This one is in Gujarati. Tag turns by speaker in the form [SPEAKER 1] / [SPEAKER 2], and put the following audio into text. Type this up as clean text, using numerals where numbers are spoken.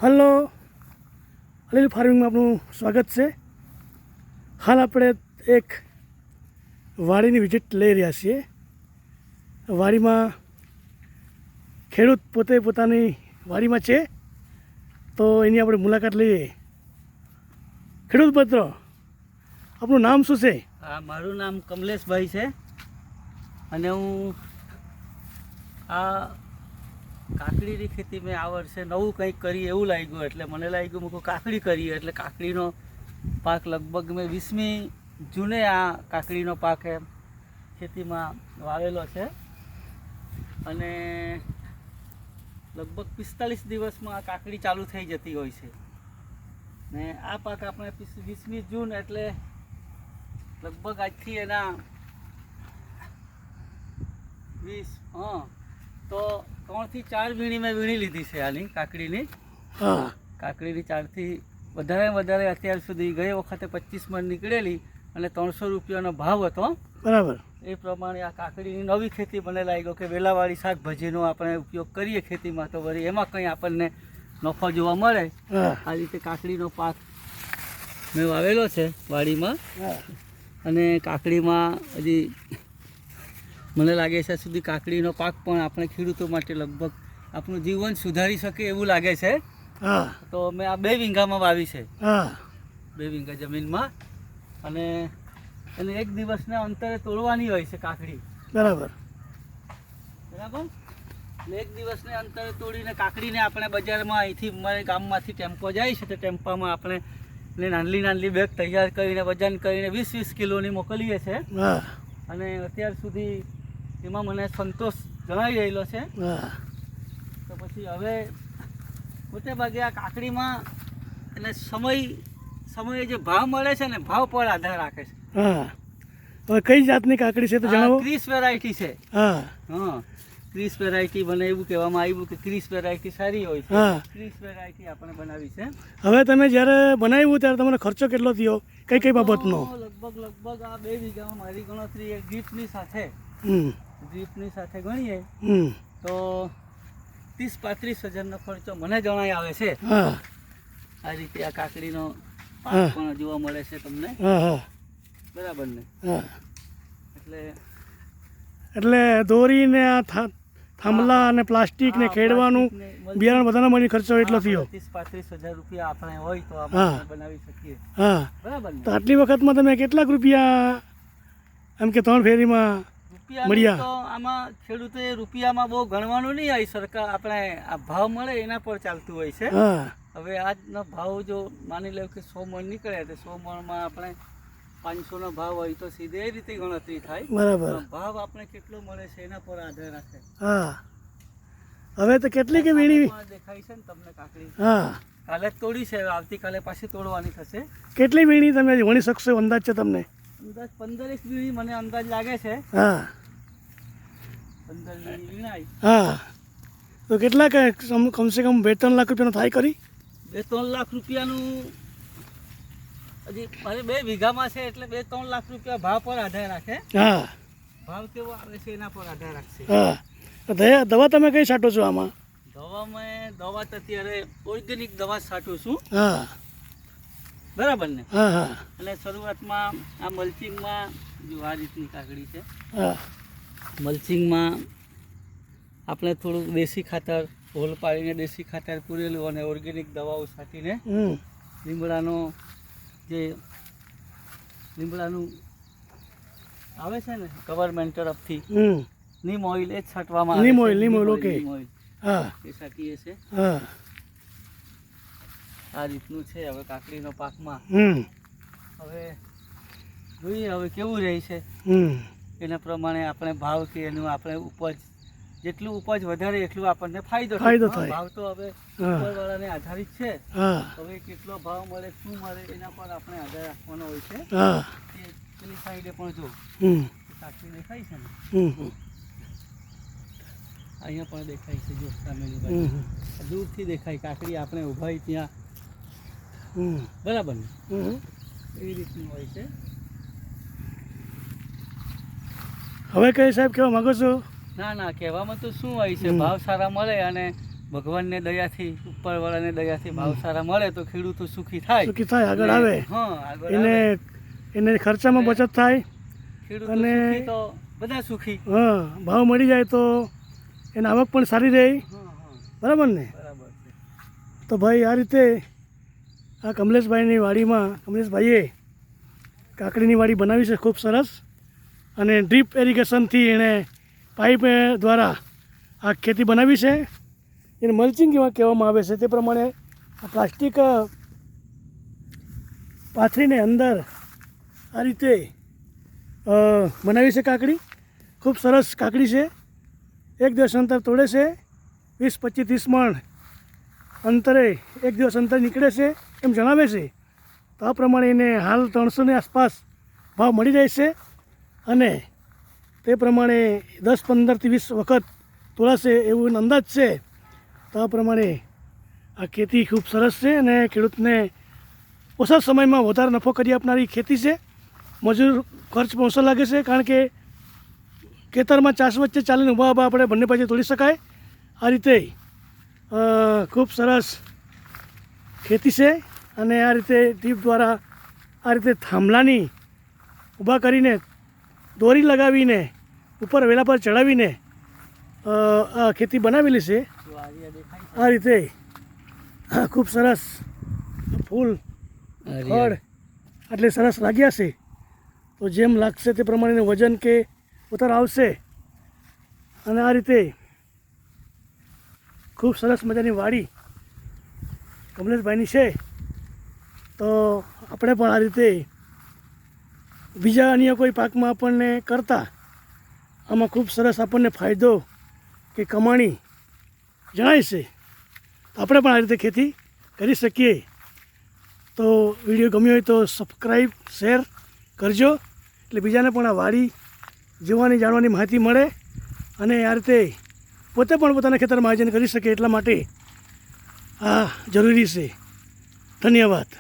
[SPEAKER 1] હલો, અનિલ ફાર્મિંગમાં આપનું સ્વાગત છે. હાલ આપણે એક વાડીની વિઝિટ લઈ રહ્યા છીએ. વાડીમાં ખેડૂત પોતે પોતાની વાડીમાં છે, તો એની આપણે મુલાકાત લઈએ. ખેડૂત મિત્ર, આપનું નામ શું છે?
[SPEAKER 2] મારું નામ કમલેશભાઈ છે અને હું આ કાકડીની ખેતી મેં આ વર્ષે નવું કંઈક કરી એવું લાગ્યું, એટલે મને લાગ્યું મૂકું કાકડી કરીએ. એટલે કાકડીનો પાક લગભગ મેં 20મી જૂને આ કાકડીનો પાક ખેતીમાં વાવેલો છે અને લગભગ 45 દિવસમાં આ કાકડી ચાલુ થઈ જતી હોય છે. ને આ પાક આપણે 20મી જૂન એટલે લગભગ આજથી એના 20 તો 3 થી 4 વીણી મેં વીણી લીધી છે આની કાકડીની. કાકડીની 4 થી વધારે અત્યાર સુધી ગઈ વખતે 25 મણ નીકળેલી અને 300 રૂપિયાનો ભાવ હતો.
[SPEAKER 1] બરાબર.
[SPEAKER 2] એ પ્રમાણે આ કાકડીની નવી ખેતી મને લાગ્યો કે વેલાવાળી શાકભાજીનો આપણે ઉપયોગ કરીએ ખેતીમાં, તો વળી એમાં કંઈ આપણને નફો જોવા મળે. આ રીતે કાકડીનો પાક મેં વાવેલો છે વાડીમાં અને કાકડીમાં હજી મને લાગે છે સુધી કાકડીનો પાક પણ આપણે ખેડૂતો માટે લગભગ આપણું જીવન સુધારી શકે એવું લાગે છે. તો મેં આ 2 વીઘામાં વાવી છે, 2 વીઘા જમીનમાં, અને એને 1 દિવસના અંતરે તોડવાની હોય છે કાકડી.
[SPEAKER 1] બરાબર.
[SPEAKER 2] એટલે 1 દિવસને અંતરે તોડીને કાકડીને આપણે બજારમાં અહીંથી અમારે ગામમાંથી ટેમ્પો જાય છે, તો ટેમ્પામાં આપણે નાની બેગ તૈયાર કરીને વજન કરીને 20-20 કિલોની મોકલીએ છીએ. અને અત્યાર સુધી એમાં મને સંતોષ જણાઈ રહેલો છે. તો પછી હવે મોટે ભાગે આ કાકડીમાં એટલે સમયે જે ભાવ મળે છે ને, ભાવ પર આધાર રાખે છે.
[SPEAKER 1] હવે કઈ જાતની કાકડી છે તો જણાવો.
[SPEAKER 2] ક્રિસ વેરાયટી છે. ક્રિસ વેરાયટી મને એવું કહેવામાં આવ્યું કે ક્રિસ વેરાયટી સારી હોય છે. ક્રિસ વેરાયટી આપણે બનાવી છે.
[SPEAKER 1] હવે તમે જ્યારે બનાવ્યું ત્યારે તમારો ખર્ચો કેટલો થયો, કઈ બાબતનો?
[SPEAKER 2] લગભગ આ 2 વીઘામાં મારી ગણતરી એક ડ્રીપની સાથે ગણીએ તો 30-35 હજારનો ખર્ચો મને જણાઈ આવે છે. આ રીતે આ કાકડીનો પાક પણ જોવા મળે છે તમને. બરાબર ને?
[SPEAKER 1] એટલે દોરીને આ થાંભલા અને પ્લાસ્ટિક ને ખેડવાનું બિયારણ બધાનો મળી ખર્ચો એટલો થયો.
[SPEAKER 2] 30-35 હજાર રૂપિયા આપણે હોય તો આપણે બનાવી શકીએ. બરાબર ને?
[SPEAKER 1] તો આટલી વખતમાં તમે કેટલાક રૂપિયા એમ કે 3 ફેરીમાં મળ્યા?
[SPEAKER 2] તો આમાં ખેડૂતોએ રૂપિયામાં બહુ ગણવાનું નહીં હોય, સરકાર આપણે આ ભાવ મળે એના પર ચાલતું હોય છે. હવે આજનો ભાવ જો માની લો કે 100 મણ નીકળે તો 100 મણમાં આપણે 500નો ભાવ હોય તો સીધે એ રીતે ગણતરી થાય.
[SPEAKER 1] બરાબર.
[SPEAKER 2] ભાવ આપણે કેટલો મળે છે એના પર આધાર રાખે.
[SPEAKER 1] હવે તો કેટલી કે વીણી
[SPEAKER 2] દેખાય છે ને તમને કાકડી? કાલે જ તોડી છે, આવતીકાલે પાછી તોડવાની થશે.
[SPEAKER 1] કેટલી વીણી તમે વણી શકશો અંદાજ છે તમને?
[SPEAKER 2] અંદાજ 15 વીણી મને અંદાજ લાગે છે. 15 વીણી વીણાય.
[SPEAKER 1] તો કેટલા કમસે કમ 2-3 લાખ રૂપિયાનો થાય કરી?
[SPEAKER 2] 2-3 લાખ રૂપિયાનું હજી મારે 2 વીઘામાં છે, એટલે 2-3 લાખ રૂપિયા ભાવ પર આધાર રાખે. ભાવ કેવો આવે છે એના પર આધાર રાખશે.
[SPEAKER 1] દવા તમે કઈ છાંટો છો આમાં?
[SPEAKER 2] દવા તો અત્યારે ઓર્ગેનિક દવા છાંટું છું. બરાબર ને? અને શરૂઆતમાં આ મલ્ચિંગમાં જો આ રીતની કાકડી છે, મલ્ચિંગમાં આપણે થોડુંક દેશી ખાતર હોલ પાડીને દેશી ખાતર પૂરેલું અને ઓર્ગેનિક દવાઓ છાંટીને લીમડાનું આવે છે ને ગવર્મેન્ટ તરફથી નીમ ઓઇલ એ જ છાંટવામાં આવે છે.
[SPEAKER 1] નીમ ઓઇલ ઓકે.
[SPEAKER 2] એ છાંટીએ છે. આ રીતનું છે હવે કાકડીનો પાકમાં. હવે જોઈએ હવે કેવું રહે છે એના પ્રમાણે આપણે ભાવ કે એનું આપણે ઉપજ, જેટલું ઉપજ વધારે એટલું આપણને ફાયદો થાય. ભાવ તો હવે ઉપરવાળાને આધારિત છે. હવે કેટલો ભાવ મળે, શું મળે એના પર આપણે આધાર રાખવાનો હોય છે. પેલી સાઈડે પણ જો કાકડી દેખાય છે ને, અહીંયા પણ દેખાય છે. જો સામેની બાજુ દૂરથી દેખાય કાકડી, આપણે ઊભા ત્યાં. બરાબર ને? એવી રીતનું હોય છે.
[SPEAKER 1] હવે કઈ સાહેબ કહેવા માંગો છો?
[SPEAKER 2] ના કહેવામાં તો શું હોય છે, ભાવ સારા મળે અને ભગવાનને દયાથી ઉપરવાળાને દયાથી ભાવ સારા મળે તો ખેડૂતો સુખી થાય.
[SPEAKER 1] સુખી થાય, આગળ આવે,
[SPEAKER 2] હા, આગળ
[SPEAKER 1] એને એને ખર્ચામાં બચત થાય
[SPEAKER 2] ખેડૂતો
[SPEAKER 1] અને
[SPEAKER 2] સુખી તો બધા સુખી.
[SPEAKER 1] હા, ભાવ મળી જાય તો એની આવક પણ સારી રહે. બરાબર ને?
[SPEAKER 2] બરાબર છે.
[SPEAKER 1] તો ભાઈ આ રીતે આ કમલેશભાઈની વાડીમાં કમલેશભાઈએ કાકડીની વાડી બનાવી છે ખૂબ સરસ, અને ડ્રીપ એરિગેશનથી એણે પાઇપ દ્વારા આ ખેતી બનાવી છે. એને મલ્ચિંગ કહેવામાં આવે છે. તે પ્રમાણે આ પ્લાસ્ટિક પાથરીને અંદર આ રીતે બનાવી છે કાકડી. ખૂબ સરસ કાકડી છે. એક દિવસ અંતર તોડે છે, 20-25-30 મણ અંતરે એક દિવસ અંતર નીકળે છે એમ જણાવે છે. તો આ પ્રમાણે એને હાલ 300ની આસપાસ ભાવ મળી જાય છે, અને તે પ્રમાણે 10-15થી 20 વખત તોડાશે એવું અંદાજ છે. તો આ પ્રમાણે આ ખેતી ખૂબ સરસ છે અને ખેડૂતને ઓછા સમયમાં વધારે નફો કરી આપનારી ખેતી છે. મજૂર ખર્ચ પણ ઓછો લાગે છે, કારણ કે ખેતરમાં ચાસ વચ્ચે ચાલીને ઊભા આપણે બંને બાજુ તોડી શકાય. આ રીતે ખૂબ સરસ ખેતી છે. અને આ રીતે ટીપ દ્વારા આ રીતે થાંભલાની ઊભા કરીને દોરી લગાવીને ઉપર વેલા પર ચડાવીને આ ખેતી બનાવેલી છે. આ રીતે ખૂબ સરસ ફૂલ ફળ એટલે સરસ લાગ્યા છે. તો જેમ લાગશે તે પ્રમાણે વજન કે ઉતાર આવશે. અને આ રીતે ખૂબ સરસ મજાની વાડી કમલેશભાઈની છે. તો આપણે પણ આ રીતે બીજા અન્ય કોઈ પાકમાં આપણને કરતાં આમાં ખૂબ સરસ આપણને ફાયદો કે કમાણી જણાય છે. તો આપણે પણ આ રીતે ખેતી કરી શકીએ. તો વિડીયો ગમ્યો હોય તો સબસ્ક્રાઈબ, શેર કરજો, એટલે બીજાને પણ આ વાડી જોવાની જાણવાની માહિતી મળે, અને આ રીતે પોતે પણ પોતાના ખેતરમાં આયોજન કરી શકે. એટલા માટે આ જરૂરી છે. ધન્યવાદ.